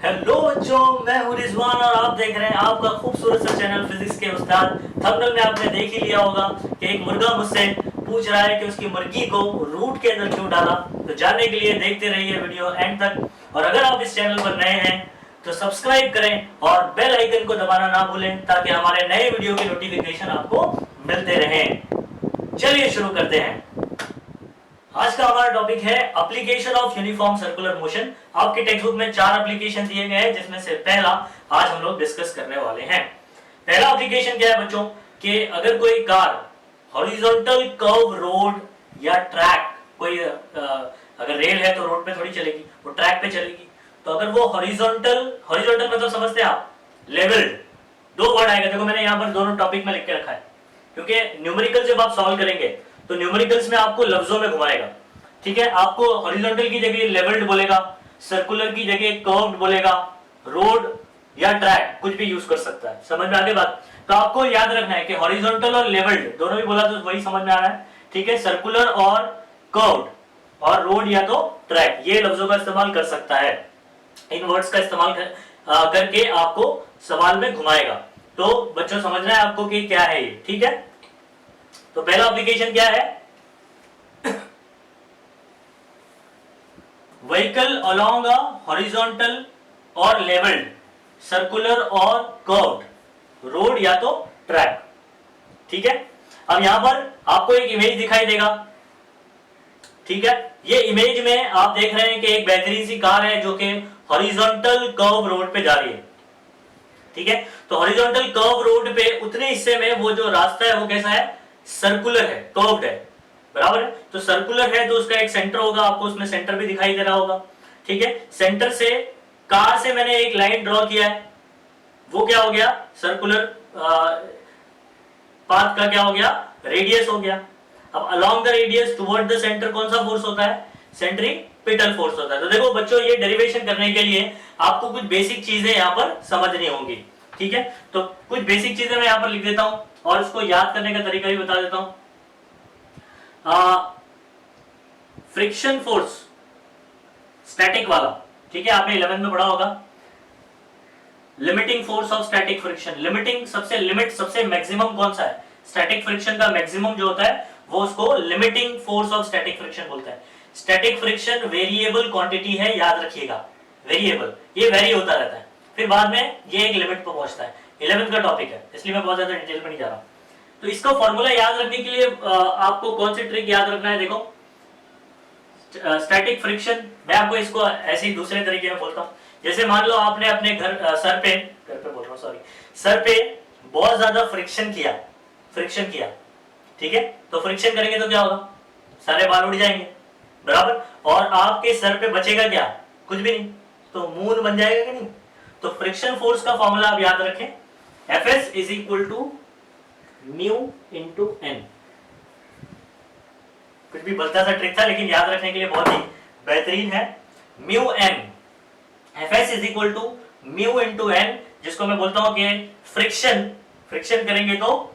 Hello बच्चों, मैं हूं रिजवान और आप देख रहे हैं आपका खूबसूरत सा चैनल फिजिक्स के उस्ताद। थंबनेल में आपने देख ही लिया होगा कि एक मुर्गा मुझसे पूछ रहा है कि उसकी मुर्गी को रूट के अंदर क्यों डाला। तो जानने के लिए देखते रहिए वीडियो एंड तक। और अगर आप इस चैनल पर नए हैं तो सब्सक्राइब करें और बेल आइकन को दबाना ना भूलें ताकि हमारे नए वीडियो की नोटिफिकेशन आपको मिलते रहें। चलिए शुरू करते हैं। आज का हमारा टॉपिक है application of uniform circular motion. आपके टेक्स्ट बुक में 4 एप्लीकेशन दिए गए हैं जिसमें से पहला आज हम लोग डिस्कस करने वाले हैं। पहला एप्लीकेशन क्या है बच्चों कि अगर कोई कार हॉरिजॉन्टल कर्व रोड या ट्रैक, कोई अगर रेल है तो रोड पे थोड़ी चलेगी, वो ट्रैक पे चलेगी। तो अगर वो हॉरिजॉन्टल मतलब समझते हैं आप, लेवल्ड, दो वर्ड आएगा। देखो मैंने यहाँ पर दोनों टॉपिक में लिख के रखा है क्योंकि न्यूमेरिकल जब आप सॉल्व करेंगे तो न्यूमेरिकल्स में आपको लफ्जों में घुमाएगा। ठीक है, आपको हॉरिजॉन्टल की जगह लेवल्ड बोलेगा, सर्कुलर की जगह कर्व्ड बोलेगा, रोड या ट्रैक कुछ भी यूज कर सकता है। समझ में आ गई बात? तो आपको याद रखना है कि हॉरिजॉन्टल और लेवल्ड दोनों भी बोला तो वही समझ में आ रहा है। ठीक है, सर्कुलर और कर्व्ड और रोड या तो ट्रैक, ये लफ्जों का इस्तेमाल कर सकता है। इन वर्ड्स का इस्तेमाल करके आपको सवाल में घुमाएगा। तो बच्चों समझना है आपको कि क्या है ये। ठीक है, तो पहला एप्लीकेशन क्या है? व्हीकल अलोंग अ हॉरिजॉन्टल और लेवल्ड, सर्कुलर और कर्व्ड, रोड या तो ट्रैक। ठीक है, अब यहां पर आपको एक इमेज दिखाई देगा। ठीक है, ये इमेज में आप देख रहे हैं कि एक बेहतरीन सी कार है जो कि हॉरिजॉन्टल कर्व रोड पे जा रही है। ठीक है, तो हॉरिजॉन्टल कर्व रोड पे उतने हिस्से में वो जो रास्ता है वो कैसा है? सर्कुलर है, कर्व्ड है, बराबर है। तो सर्कुलर है तो उसका एक सेंटर होगा, आपको उसमें सेंटर भी दिखाई दे रहा होगा। ठीक है, सेंटर से कार से मैंने एक लाइन ड्रॉ किया है, वो क्या हो गया? सर्कुलर पाथ का क्या हो गया? रेडियस हो गया। अब along the radius toward the centre कौन सा फोर्स होता है? सेंट्रीपिटल फोर्स होता है। तो देखो बच्चों, ये डेरिवेशन करने के लिए आपको कुछ बेसिक चीजें यहां पर समझनी होंगी। ठीक है, तो कुछ बेसिक चीजें मैं यहां पर लिख देता हूं और इसको याद करने का तरीका भी बता देता हूं। फ्रिक्शन फोर्स स्टैटिक वाला, ठीक है, आपने 11th में पढ़ा होगा। Limiting force of static friction, limiting सबसे मैक्सिमम कौन सा है? स्टैटिक फ्रिक्शन का मैक्सिमम जो होता है वो उसको limiting force of static friction बोलता है। स्टैटिक फ्रिक्शन वेरिएबल क्वांटिटी है, याद रखिएगा, वेरिएबल, ये वेरी होता रहता है, फिर बाद में ये एक लिमिट पर पहुंचता है। 11th का टॉपिक है इसलिए मैं बहुत ज्यादा डिटेल में नहीं जा रहा। तो इसका फॉर्मूला याद रखने के लिए आपको कौन सी ट्रिक याद रखना है? देखो, स्टैटिक फ्रिक्शन, मैं आपको इसको ऐसे ही दूसरे तरीके में बोलता हूं। जैसे मान लो आपने अपने सर पे बोल रहा हूं, सॉरी, सर पे बहुत ज्यादा फ्रिक्शन किया, ठीक है, तो फ्रिक्शन करेंगे तो क्या होगा? सारे बाल उड़ जाएंगे, बराबर। और आपके सर पे बचेगा क्या? कुछ भी नहीं, तो मून बन जाएगा कि नहीं? तो फ्रिक्शन फोर्स का फॉर्मूला आप याद रखें, Fs is equal to mu into n. कुछ भी बलता सा ट्रिक था लेकिन याद रखने के लिए बहुत ही बेहतरीन है। Mu n, Fs is equal to mu into n, जिसको मैं बोलता हूं कि फ्रिक्शन करेंगे तो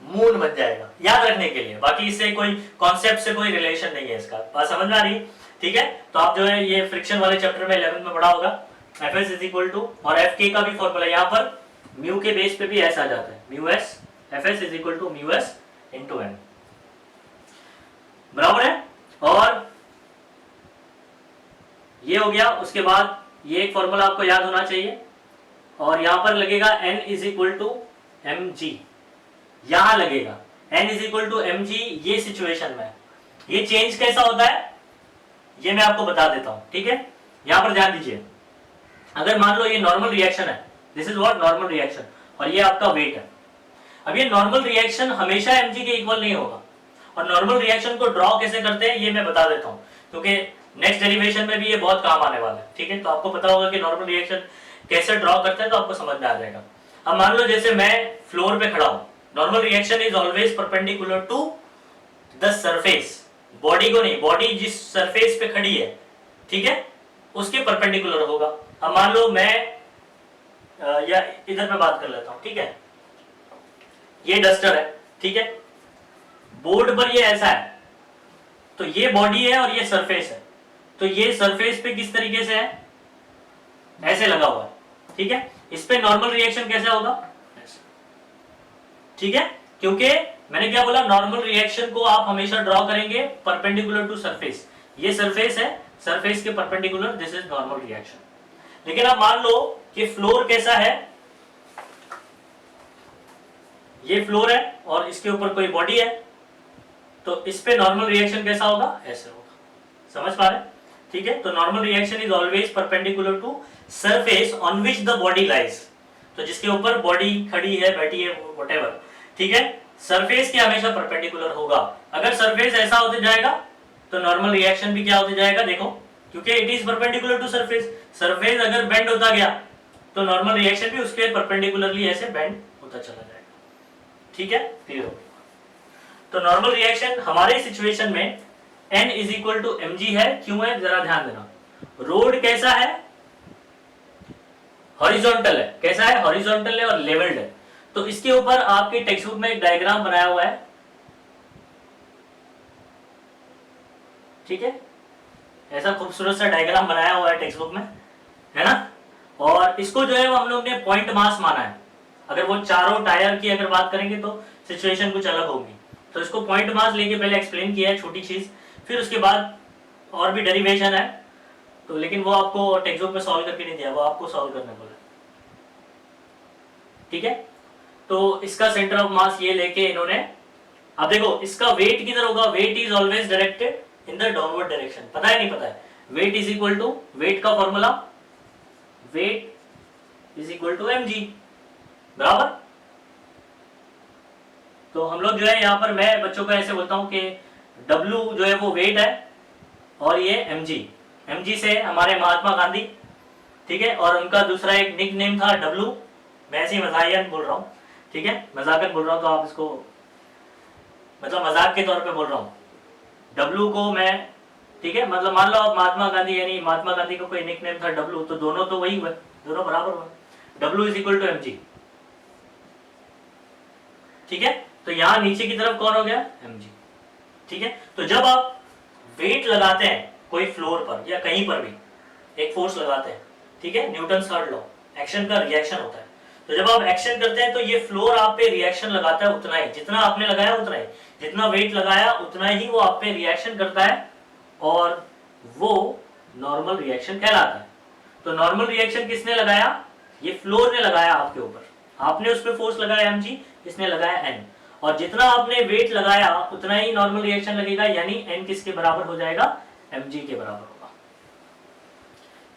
मून बन जाएगा, याद रखने के लिए। बाकी इससे कोई कॉन्सेप्ट से कोई रिलेशन नहीं है इसका, बात समझ में आ रही है? ठीक है, तो आप जो है ये फ्रिक्शन वाले चैप्टर में 11th में पढ़ा होगा। Fs इज इक्वल टू, और Fk का भी फॉर्मूला यहाँ पर म्यू के बेस पे भी ऐसा आ जाता है, mu s, Fs is equal to mu s into n, बराबर है। और ये हो गया। उसके बाद ये एक फॉर्मूला आपको याद होना चाहिए, और यहां पर लगेगा n is equal to m g, यहां लगेगा n is equal to m g. ये सिचुएशन में ये चेंज कैसा होता है ये मैं आपको बता देता हूं। ठीक है, यहां पर ध्यान दीजिए। अगर मान लो ये नॉर्मल रिएक्शन है, this is what normal reaction, और ये आपका वेट है। अब ये नॉर्मल रिएक्शन हमेशा mg के इक्वल नहीं होगा, और नॉर्मल रिएक्शन को ड्रॉ कैसे करते हैं ये मैं बता देता हूं, क्योंकि नेक्स्ट डेरिवेशन में भी ये बहुत काम आने वाला है। ठीक है, तो आपको पता होगा कि नॉर्मल रिएक्शन कैसे ड्रॉ करते हैं, तो आपको समझ में आ जाएगा। अब मान लो जैसे मैं फ्लोर पे खड़ा हूं, normal reaction is always perpendicular to the surface, body को नहीं, बॉडी जिस सरफेस पे खड़ी है, ठीक है, उसके परपेंडिकुलर होगा। अब मान लो मैं या इधर मैं बात कर लेता हूं, ठीक है, ये डस्टर है, ठीक है, बोर्ड पर ये ऐसा है, तो ये बॉडी है और ये सरफेस है, तो ये सरफेस पे किस तरीके से है? ऐसे लगा हुआ है, ठीक है। इस पे नॉर्मल रिएक्शन कैसे होगा, ऐसे, ठीक है। क्योंकि मैंने क्या बोला, नॉर्मल रिएक्शन को आप हमेशा ड्रॉ करेंगे परपेंडिकुलर टू सरफेस। ये सरफेस है, सरफेस के perpendicular, this is normal reaction. लेकिन अब मान लो कि फ्लोर कैसा है, ये फ्लोर है और इसके ऊपर कोई बॉडी है, तो इस पे नॉर्मल रिएक्शन कैसा होगा, ऐसे होगा। समझ पा रहे, ठीक है। तो normal reaction is always perpendicular to surface on which the body lies. तो जिसके ऊपर बॉडी खड़ी है, बैठी है, व्हाटएवर, ठीक है, सरफेस के हमेशा परपेंडिकुलर होगा। अगर सरफेस ऐसा होते जाएगा तो नॉर्मल रिएक्शन भी क्या होते जाएगा, देखो, क्योंकि it is perpendicular to surface. Surface अगर बेंड होता गया तो नॉर्मल रिएक्शन भी उसके परपेंडिकुलरली ऐसे बेंड होता चला जाएगा, ठीक है, क्लियर हो। तो नॉर्मल रिएक्शन हमारे सिचुएशन में n is equal to mg है। क्यों है, जरा ध्यान देना। रोड कैसा है, हॉरिजॉन्टल है, कैसा है, हॉरिजॉन्टल है और लेवल्ड है। तो इसके ऊपर आपके टेक्स्ट बुक में एक डायग्राम बनाया हुआ है, ठीक है, ऐसा खूबसूरत सा डायग्राम बनाया हुआ है टेक्स्ट बुक में, है ना। और इसको जो है वो हम लोग ने पॉइंट मास माना है। अगर वो चारों टायर की अगर बात करेंगे तो सिचुएशन कुछ अलग होगी। तो इसको पॉइंट मास लेके पहले एक्सप्लेन किया है, छोटी चीज, फिर उसके बाद और भी डेरिवेशन है, तो लेकिन वो आपको टेक्स्ट बुक में सॉल्व करके नहीं दिया, वो आपको सॉल्व करने बोला, ठीक है। तो इसका सेंटर ऑफ मास ये लेके इन्होंने, अब देखो इसका वेट किधर होगा, weight is always directed in the downward direction. पता है नहीं पता है, weight is equal to, weight का formula, weight is equal to mg, बराबर। तो हम लोग जो है यहाँ पर, मैं बच्चों को ऐसे बोलता हूँ कि W जो है वो वेट है और ये mg से हमारे महात्मा गांधी, ठीक है, और उनका दूसरा एक निक नेम था W। मैं ऐसे ही मजाकियन बोल रहा हूँ, ठीक है, मजाकन बोल रहा हूँ, तो आप इसको मतलब मजाक के तौर पे बोल रहा हूँ। W को मैं, ठीक है, मतलब मान लो आप महात्मा गांधी, यानी महात्मा गांधी का कोई निक नेम था W, तो दोनों तो वही हुए, दोनों बराबर हुए। W is equal to mg, ठीक है। तो यहां नीचे की तरफ कौन हो गया, mg, ठीक है। तो जब आप वेट लगाते हैं कोई फ्लोर पर या कहीं पर भी, एक फोर्स लगाते हैं, ठीक है, न्यूटन थर्ड लॉ, एक्शन का रिएक्शन होता है। तो जब आप एक्शन करते हैं तो ये फ्लोर आप पे रिएक्शन लगाता है उतना ही, जितना आपने लगाया उतना ही, जितना वेट लगाया उतना ही वो आप पे रिएक्शन करता है, और वो नॉर्मल रिएक्शन कहलाता है। तो नॉर्मल रिएक्शन किसने लगाया, ये फ्लोर ने लगाया आपके ऊपर, आपने उस पर फोर्स लगाया mg, इसने लगाया n, और जितना आपने वेट लगाया उतना ही नॉर्मल रिएक्शन लगेगा, यानी n किसके बराबर हो जाएगा, mg के बराबर होगा।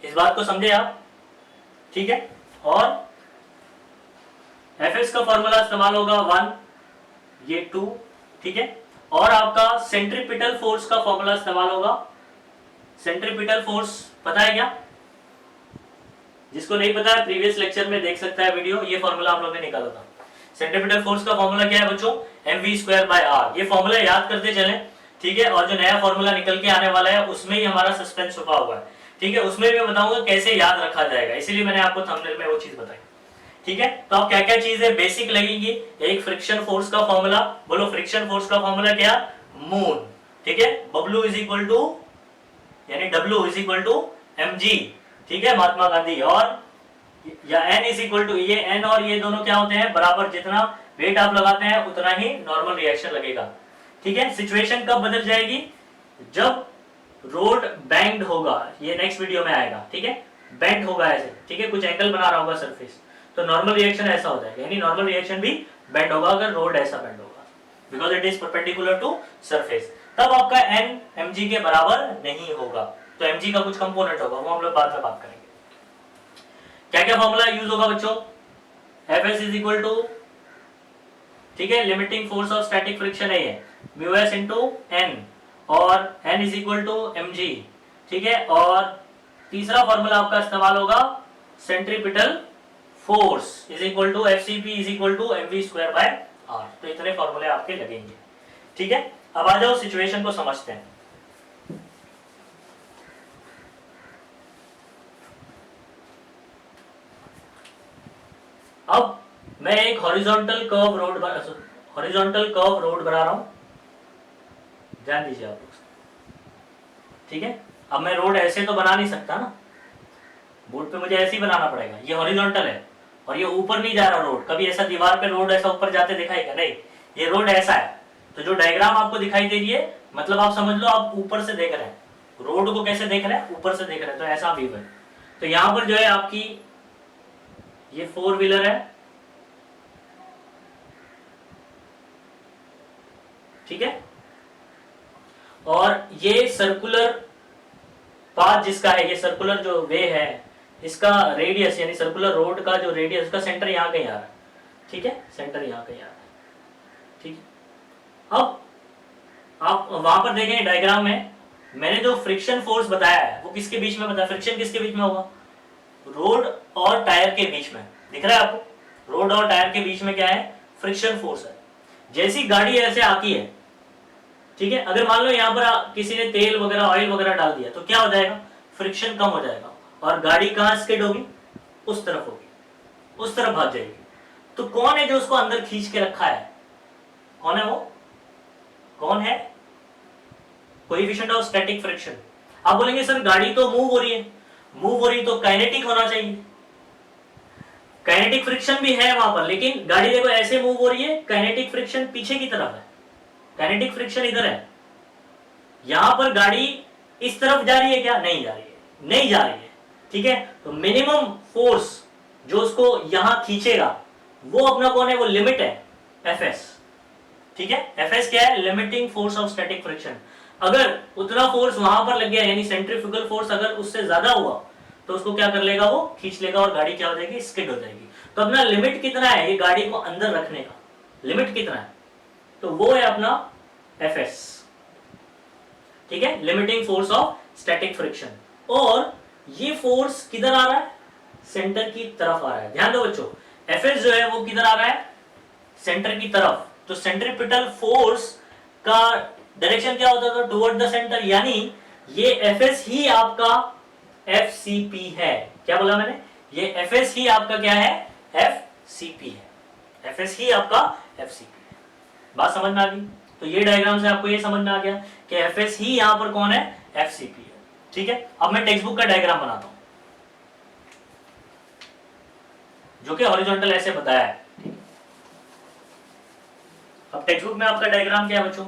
इस बात को समझे आप, ठीक है। और Fs का फॉर्मूला इस्तेमाल होगा 1, ये 2, ठीक है। और आपका सेंट्रीपिटल फोर्स का फॉर्मूला इस्तेमाल होगा। सेंट्रीपिटल फोर्स पता है क्या, जिसको नहीं पता है प्रीवियस लेक्चर में देख सकता है वीडियो, ये फॉर्मूला हम लोग ने निकाला था। सेंट्रीपिटल फोर्स का फॉर्मूला क्या है बच्चों, mv²/r। ये फॉर्मूला याद करते चलें, ठीक है। और जो नया फॉर्मूला निकल के आने वाला है उसमें ही हमारा सस्पेंस छुपा हुआ है, ठीक है। उसमें मैं बताऊंगा कैसे याद रखा जाएगा, इसीलिए मैंने आपको थंबनेल में वो चीज बताई, ठीक है। तो अब क्या क्या चीजें बेसिक लगेंगी, एक फ्रिक्शन फोर्स का फॉर्मूला, बोलो फ्रिक्शन फोर्स का फॉर्मूला क्या, मून, ठीक है। बबलू इज इक्वल टू, यानी W is equal to mg, ठीक है, महात्मा गांधी। और या n इज इक्वल टू, ये n और ये दोनों क्या होते हैं, बराबर, जितना वेट आप लगाते हैं उतना ही नॉर्मल रिएक्शन लगेगा, ठीक है। सिचुएशन कब बदल जाएगी, जब रोड बैंड होगा, ये नेक्स्ट वीडियो में आएगा, ठीक है, बैंड होगा ऐसे, ठीक है, कुछ एंगल बना रहा होगा सरफेस, तो नॉर्मल रिएक्शन ऐसा हो जाएगा, यानी नॉर्मल रिएक्शन भी बैंड होगा अगर रोड ऐसा बैंड होगा, because it is perpendicular to surface. तब आपका n mg के बराबर नहीं होगा, तो mg का कुछ कंपोनेंट होगा, वो हम लोग बाद में बात करेंगे। क्या क्या फॉर्मूला यूज होगा बच्चों, Fs इज इक्वल टू, ठीक है, limiting force of static friction है ये, μs इंटू n, और n is equal to mg, ठीक है। और तीसरा फॉर्मूला आपका इस्तेमाल होगा centripetal force is equal to fcp is equal to mv²/r। तो इतने फॉर्मूले आपके लगेंगे, ठीक है। अब आ जाओ सिचुएशन को समझते हैं। अब मैं एक हॉरिजॉन्टल कर्व रोड बना रहा हूं, ध्यान दीजिए आप लोग, ठीक है। अब मैं रोड ऐसे तो बना नहीं सकता ना, बोर्ड पे मुझे ऐसे ही बनाना पड़ेगा, ये हॉरिजॉन्टल है और ये ऊपर नहीं जा रहा रोड। कभी ऐसा दीवार पे रोड ऐसा ऊपर जाते दिखाई क्या? नहीं, ये रोड ऐसा है। तो जो डायग्राम आपको दिखाई दे रही है, मतलब आप समझ लो आप ऊपर से देख रहे हैं रोड को। कैसे देख रहे हैं? ऊपर से देख रहे हैं, तो ऐसा व्यू है। तो यहां पर जो है आपकी ये 4 व्हीलर है, ठीक है। और ये सर्कुलर पाथ जिसका है, ये सर्कुलर जो वे है, इसका रेडियस यानी सर्कुलर रोड का जो रेडियस, उसका सेंटर यहां कहीं आ रहा है, ठीक है। सेंटर यहां कहीं आ रहा है, ठीक है। अब आप वहां पर देखें डायग्राम में, मैंने जो फ्रिक्शन फोर्स बताया है वो किसके बीच में बताया? फ्रिक्शन किसके बीच में होगा? रोड और टायर के बीच में। दिख रहा है आपको? रोड और टायर के बीच में क्या है? फ्रिक्शन फोर्स है। जैसी गाड़ी ऐसे आती है, ठीक है, अगर मान लो यहाँ पर किसी ने तेल वगैरह ऑयल वगैरह डाल दिया, तो क्या हो जाएगा? फ्रिक्शन कम हो जाएगा और गाड़ी कहां स्किड होगी? उस तरफ होगी, उस तरफ भाग जाएगी। तो कौन है जो उसको अंदर खींच के रखा है? कौन है वो? कौन है? Coefficient of static friction. आप बोलेंगे सर गाड़ी तो मूव हो रही है, मूव हो रही तो काइनेटिक होना चाहिए। काइनेटिक फ्रिक्शन भी है वहां पर, लेकिन गाड़ी देखो ऐसे मूव हो रही है, काइनेटिक फ्रिक्शन पीछे की तरफ है, काइनेटिक फ्रिक्शन इधर है। यहां पर गाड़ी इस तरफ जा रही है क्या? नहीं जा रही है, नहीं जा रही है, ठीक है। तो मिनिमम फोर्स जो उसको यहां खींचेगा वो अपना कौन है? वो लिमिट है, एफएस, ठीक है। एफएस क्या है? Limiting force of static friction. अगर उतना फोर्स वहां पर लग गया, यानी सेंट्रीफ्यूगल फोर्स अगर उससे ज्यादा हुआ, तो उसको क्या कर लेगा? वो खींच लेगा और गाड़ी क्या हो जाएगी? स्किड हो जाएगी। तो अपना लिमिट कितना है ये गाड़ी को अंदर रखने का? लिमिट कितना है? तो वो है अपना एफएस, ठीक है, limiting force of static friction. और ये फोर्स किधर आ रहा है? सेंटर की तरफ आ रहा है। ध्यान दो बच्चों, एफएस जो है वो किधर आ रहा है? सेंटर की तरफ। तो सेंट्रीपिटल फोर्स का डायरेक्शन क्या होता था? Toward the centre. यानी ये एफएस ही आपका एफसीपी है। क्या बोला मैंने? ये एफएस ही आपका क्या है? एफसीपी है। एफएस ही आपका एफसीपी है। बात समझ में आ गई? तो ये डायग्राम से आपको ये समझ में आ गया कि एफएस ही यहां पर कौन है? एफसीपी है, ठीक है। अब मैं टेक्स्ट बुक का डायग्राम बनाता हूं, जो कि हॉरिजॉन्टल ऐसे बताया है। अब टेक्स्ट बुक में आपका डायग्राम क्या है बच्चों?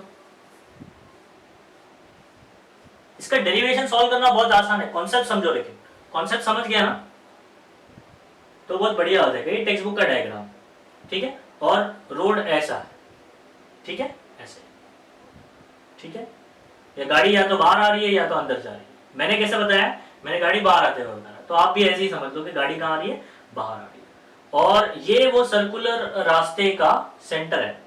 इसका डेरिवेशन सॉल्व करना बहुत आसान है, कॉन्सेप्ट समझो। लेकिन कॉन्सेप्ट समझ गया ना तो बहुत बढ़िया हो जाएगा। ये टेक्स्ट बुक का डायग्राम, ठीक है। और रोड ऐसा है, ठीक है, ऐसे, ठीक है। ये गाड़ी या तो बाहर आ रही है या तो अंदर जा रही है। मैंने कैसे बताया? मैंने गाड़ी बाहर आते हुए बताया, तो आप भी ऐसे ही समझ लो कि गाड़ी कहां आ रही है? बाहर आ रही है। और ये वो सर्कुलर रास्ते का सेंटर है,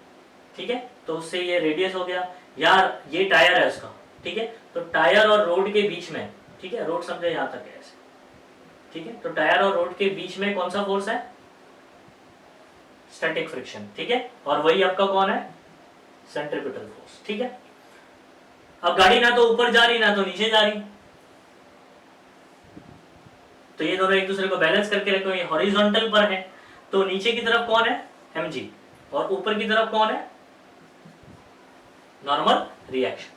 ठीक है। तो उससे ये रेडियस हो गया यार, ये टायर है उसका, ठीक है। तो टायर और रोड के बीच में, ठीक है, रोड समझे यहां तक है ऐसे, ठीक है। तो टायर और रोड के बीच में कौन सा फोर्स है? स्टैटिक फ्रिक्शन, ठीक है। और वही आपका कौन है? सेंट्रीपिटल फोर्स, ठीक है। अब गाड़ी ना तो ऊपर जा रही ना तो नीचे जा रही, तो ये दोनों एक दूसरे को बैलेंस करके रखो। ये हॉरिजॉन्टल पर है, तो नीचे की तरफ कौन है? mg, और ऊपर की तरफ कौन है? Normal reaction.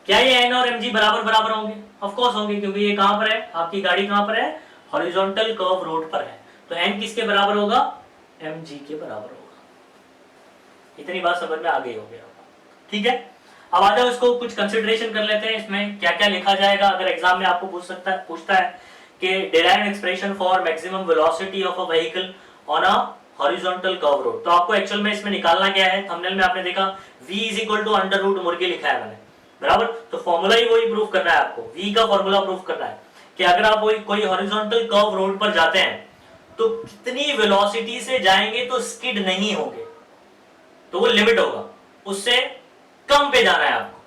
क्या ये n और mg बराबर बराबर होंगे? ऑफ कोर्स होंगे, क्योंकि ये कहां पर है? आपकी गाड़ी कहां पर है? हॉरिजॉन्टल कर्व रोड पर है। तो n किसके बराबर होगा? mg के बराबर होगा। इतनी बात समझ में आ गई होगी, ठीक है। अब आ जाओ इसको कुछ कंसिडरेशन कर लेते हैं। इसमें क्या क्या लिखा जाएगा अगर एग्जाम में आपको पूछता है कि derive expression for maximum velocity of a vehicle on a horizontal curve road. तो आपको एक्चुअल में इसमें निकालना क्या है? थंबनेल में आपने देखा v = अंडर रूट मुर्गी लिखा है मैंने, बराबर। तो फॉर्मूला ही वही प्रूफ करना है आपको, v का फॉर्मूला प्रूफ करना है कि अगर आप कोई हॉरिजॉन्टल कर्व रोड पर जाते हैं तो कितनी वेलोसिटी से जाएंगे तो स्किड नहीं होंगे। तो वो लिमिट होगा, उससे कम पे जाना है आपको,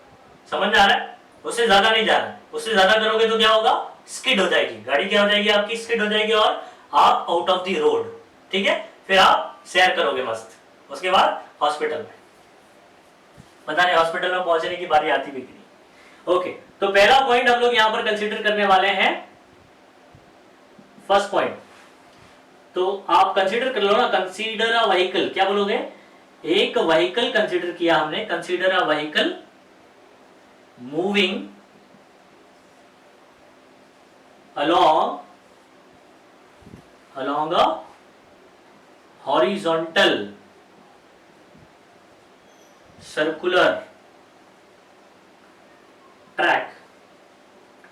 समझ में आ रहा है? उससे ज्यादा नहीं जाना है। उससे ज्यादा करोगे तो क्या होगा? स्किड हो जाएगी गाड़ी, क्या हो जाएगी आपकी? स्किड हो जाएगी और आप आउट ऑफ द रोड, ठीक है। फिर आप सैर करोगे मस्त, उसके बाद हॉस्पिटल में, पता नहीं हॉस्पिटल में पहुंचने की बारी आती भी नहीं। ओके, तो पहला पॉइंट हम लोग यहां पर कंसीडर करने वाले हैं, फर्स्ट पॉइंट। तो आप कंसीडर कर लो ना, कंसीडर अ व्हीकल, क्या बोलोगे? एक व्हीकल कंसीडर किया हमने, consider a vehicle moving along along a horizontal circular track,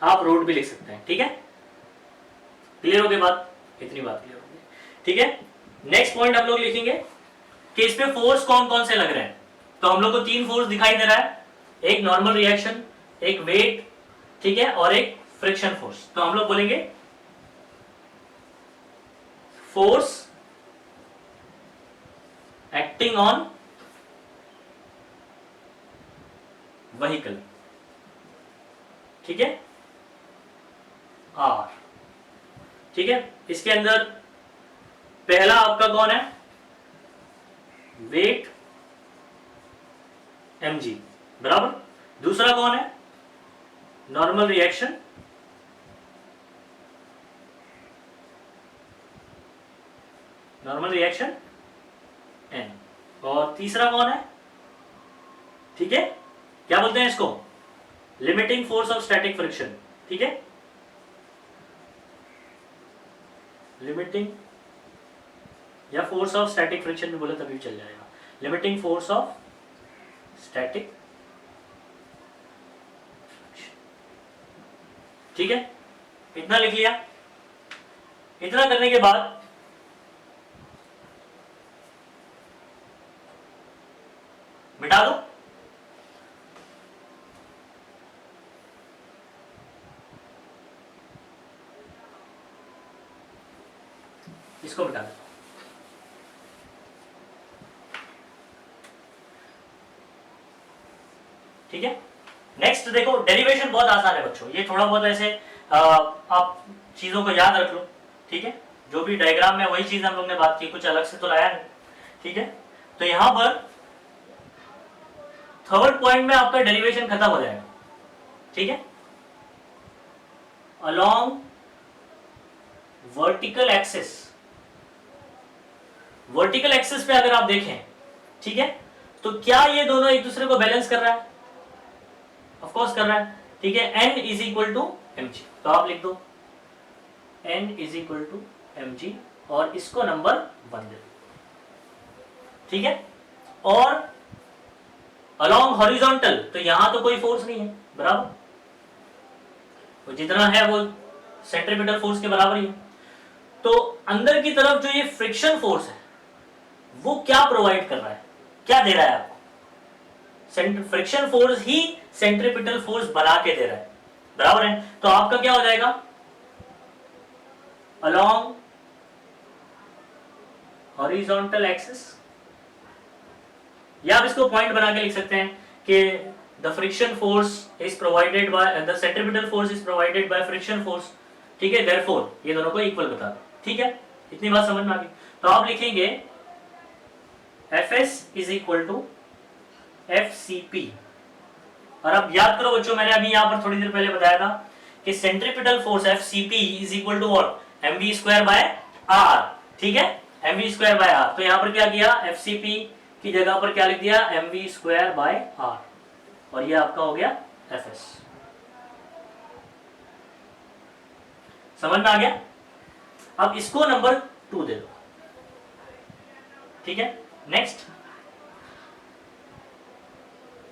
आप रोड भी लिख सकते हैं, ठीक है। क्लियर हो गई बात, इतनी बात क्लियर हो गई, ठीक है। नेक्स्ट पॉइंट हम लोग लिखेंगे कि इसमें फोर्स कौन कौन से लग रहे हैं। तो हम लोग को 3 फोर्स दिखाई दे रहा है, एक नॉर्मल रिएक्शन, एक वेट, ठीक है, और एक फ्रिक्शन फोर्स। तो हम लोग बोलेंगे फोर्स एक्टिंग ऑन व्हीकल, ठीक है, आर, ठीक है। इसके अंदर पहला आपका कौन है, वेट mg बराबर। दूसरा कौन है, नॉर्मल रिएक्शन, n। और तीसरा कौन है, ठीक है, क्या बोलते हैं इसको, limiting force of static friction, ठीक है, लिमिटिंग या फोर्स ऑफ स्टैटिक फ्रिक्शन भी बोले तभी चल जाएगा, लिमिटिंग फोर्स ऑफ स्टैटिक, ठीक है। इतना लिख लिया। इतना करने के बाद मिटा दो, इसको मिटा दो, ठीक है। नेक्स्ट देखो, डेरिवेशन बहुत आसान है बच्चों, ये थोड़ा बहुत ऐसे आप चीजों को याद रख लो, ठीक है। जो भी डायग्राम में वही चीज हम लोग ने बात की, कुछ अलग से तो लाया नहीं, ठीक है। तो यहां पर थर्ड पॉइंट में आपका डेरिवेशन खत्म हो जाएगा, ठीक है। Along vertical axis, vertical axis पे अगर आप देखें, ठीक है, तो क्या ये दोनों एक दूसरे को बैलेंस कर रहा है, ऑफ कोर्स कर रहा है, ठीक है। n is equal to mg, तो आप लिख दो n is equal to mg और इसको नंबर 1 दे दो, ठीक है। और अलोंग हॉरिजॉन्टल, तो यहां तो कोई फोर्स नहीं है, बराबर, तो जितना है वो सेंट्रीपिटल फोर्स के बराबर ही है। तो अंदर की तरफ जो ये फ्रिक्शन फोर्स है वो क्या प्रोवाइड कर रहा है, क्या दे रहा है आपको, फ्रिक्शन फोर्स ही सेंट्रीपिटल फोर्स बना के दे रहा है, बराबर है। तो आपका क्या हो जाएगा, अलोंग हॉरिजॉन्टल एक्सिस, या आप इसको पॉइंट बना के लिख सकते हैं कि the friction force is provided by the centripetal force is provided by friction force, ठीक है। देयरफॉर ये दोनों को इक्वल बता दो, ठीक है। इतनी बात समझ में आ गई। तो आप लिखेंगे Fs is equal to FCP। और अब याद करो बच्चों, मैंने अभी यहां पर थोड़ी देर पहले बताया था कि centripetal force FCP is equal to what, mv square by r, ठीक है, mv स्क्वायर बाय r। तो यहां पर क्या किया, FCP की जगह पर क्या लिख दिया, mv स्क्वायर बाय r, और ये आपका हो गया Fs। समझ में आ गया। अब इसको नंबर 2 दे दो, ठीक है। नेक्स्ट,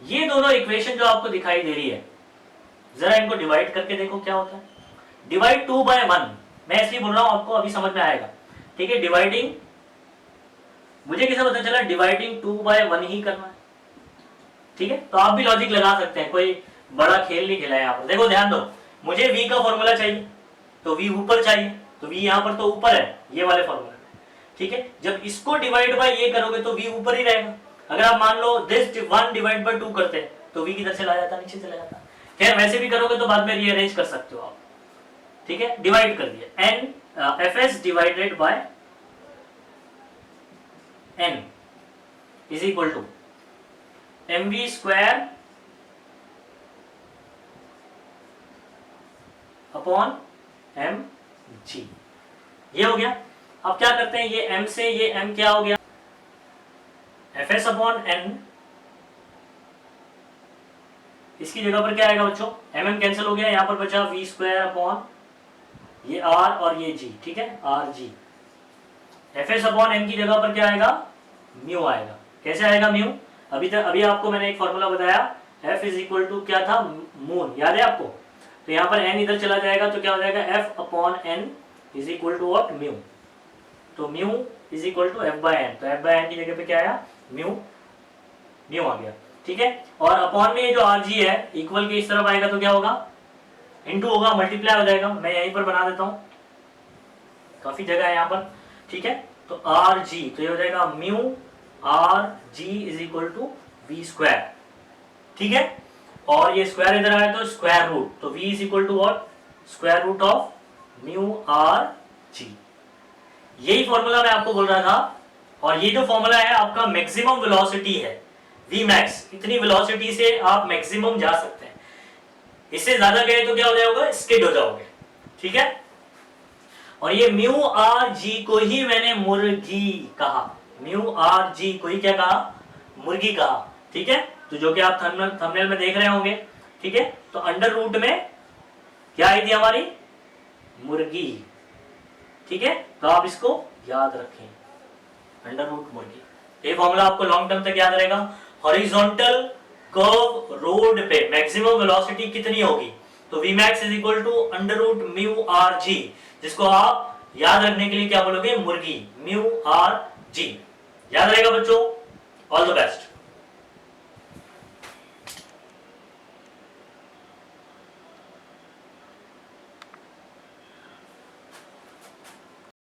ये दोनों इक्वेशन जो आपको दिखाई दे रही है, जरा इनको डिवाइड करके देखो क्या होता है। डिवाइड 2 बाय 1, मैं इसलिए बोल रहा हूं आपको, अभी समझ में आएगा, ठीक है। डिवाइडिंग, मुझे कैसे पता चला, डिवाइडिंग 2 बाय 1 ही करना है, ठीक है। तो आप भी लॉजिक लगा सकते हैं, कोई बड़ा खेल नहीं खेला है यहाँ पर। देखो ध्यान दो, मुझे v का फॉर्मूला चाहिए, तो v ऊपर चाहिए, तो v यहाँ पर तो ऊपर है, ये वाले फॉर्मूला, ठीक है। जब इसको डिवाइड बाय ये करोगे तो v ऊपर ही रहेगा। अगर आप मान लो दिस 1 डिवाइड बाय 2 करते हैं तो v किधर चला जाता, नीचे चला जाता। खैर वैसे भी करोगे तो बाद में रीअरेंज कर सकते हो आप, ठीक है। डिवाइड कर दिया, n fs divided by n is equal to mv square upon mg, ये हो गया। अब क्या करते हैं, ये m से ये m क्या हो गया, fs अपॉन n, इसकी जगह पर क्या आएगा बच्चों, mm कैंसिल हो गया, यहां पर बचा v स्क्वायर अपॉन ये r और ये g, ठीक है, rg, f s upon n की जगह पर क्या आएगा, म्यू आएगा। कैसे आएगा म्यू, अभी आपको मैंने एक फॉर्मूला बताया, एफ इज इक्वल टू क्या था, मून, याद है आपको। तो यहाँ पर एन इधर चला जाएगा तो क्या हो जाएगा, F upon N is equal to what, mu. तो mu is equal to F by N, तो एफ बाय एन की जगह पे क्या आया, म्यू आ गया, ठीक है। और अपॉन में जो आर जी है इक्वल के इस तरफ आएगा तो क्या होगा, इनटू होगा, मल्टीप्लाई हो जाएगा। मैं यहीं पर बना देता हूं, काफी जगह है यहाँ पर, ठीक है। तो आर जी, तो ये हो जाएगा mu r g is equal to v square, ठीक है। और ये स्क्वायर इधर आया तो स्क्वायर रूट, तो v is equal to what, square root of mu r g. यही फॉर्मूला मैं आपको बोल रहा था। और ये जो फॉर्मूला है आपका मैक्सिमम वेलोसिटी है, v मैक्स, इतनी वेलोसिटी से आप मैक्सिमम जा सकते हैं। इससे ज्यादा गए तो क्या हो जाएगा, स्किड हो जाओगे, ठीक है। और ये म्यू आर जी को ही मैंने मुर्गी कहा, म्यू आर जी को ही क्या कहा, मुर्गी कहा, ठीक है। तो जो कि आप थंबनेल में देख रहे होंगे, ठीक है। तो अंडर रूट में क्या आई थी हमारी, मुर्गी, ठीक है। तो आप इसको याद रखें, अंडर रूट मुर्गी। ये फॉर्मूला आपको लॉन्ग टर्म तक याद रहेगा। हॉरिजॉन्टल कर्व रोड पे मैक्सिमम वेलोसिटी कितनी होगी, तो v max is equal to under root mu r g, जिसको आप याद रखने के लिए क्या बोलोगे, मुर्गी, म्यू आर जी। याद रहेगा बच्चों, ऑल द बेस्ट।